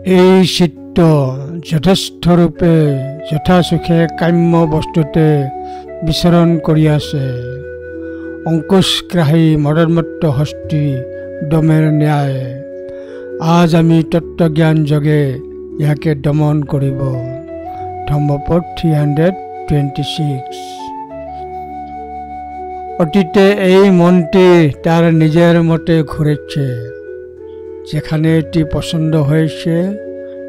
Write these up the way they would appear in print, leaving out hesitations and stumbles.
এই চিত্ত যথেষ্ট ৰূপে যথাসুখে কাম্য বস্তুতে বিচৰণ কৰি আছে। অংকুশগ্ৰাহী মদন্মত্ত হস্তি দমেৰ ন্যায়। আজ আমি তত্ত্বজ্ঞান যোগে ইয়াকে দমন কৰিব। ধম্মপদ 326। অতীতে এই মনটি তার নিজের মতে ঘুরেছে, যেখানে এটি পছন্দ হয়েছে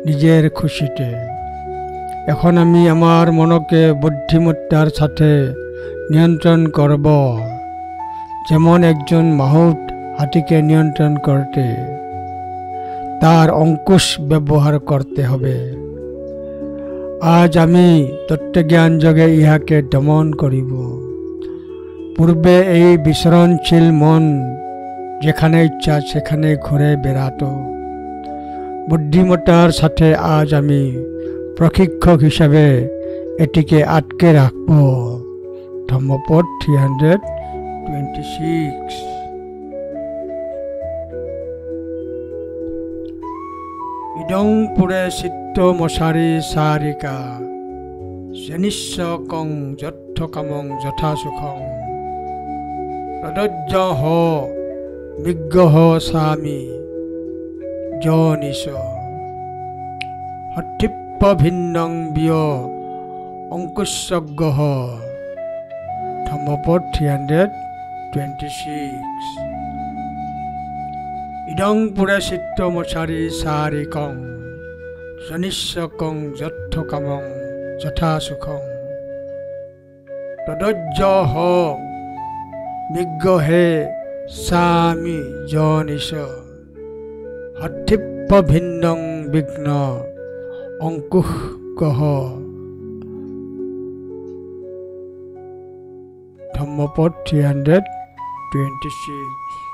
নিজের খুশিতে। এখন আমি আমার মনকে বুদ্ধিমত্তার সাথে নিয়ন্ত্রণ করব, যেমন একজন মাহুত হাতিকে নিয়ন্ত্রণ করতে তার অঙ্কুশ ব্যবহার করতে হবে। আজ আমি তত্ত্বজ্ঞান যোগে ইহাকে দমন করিব। পূর্বে এই বিচরণশীল মন যেখানে ইচ্ছা সেখানে ঘুরে বেড়াত। বুদ্ধিমত্তার সাথে আজ আমি প্রশিক্ষক হিসাবে এটিকে আটকে রাখব। ধম্মপদ 326। ইদং পুরে চিত্ত মশারি সারিকা জনিস্য কং যথ কামং যথা সুখং তদজ্জ হ বিগ্রহ স্বামী জনিস হঠিপ্প ভিন্নং বিয় অঙ্কুশগ্রহ। ধম্মপদ 326। ইদং পুরে চিত্ত মশারি সারিকং জনিস্য কং যথ কামং যথা সুখং তদজ্জ হ বিগ্রহে স্বামী জনিস হঠিপ্প ভিন্নং বিঘ্ন অঙ্কুশগ্রহ। ধম্মপদ 326।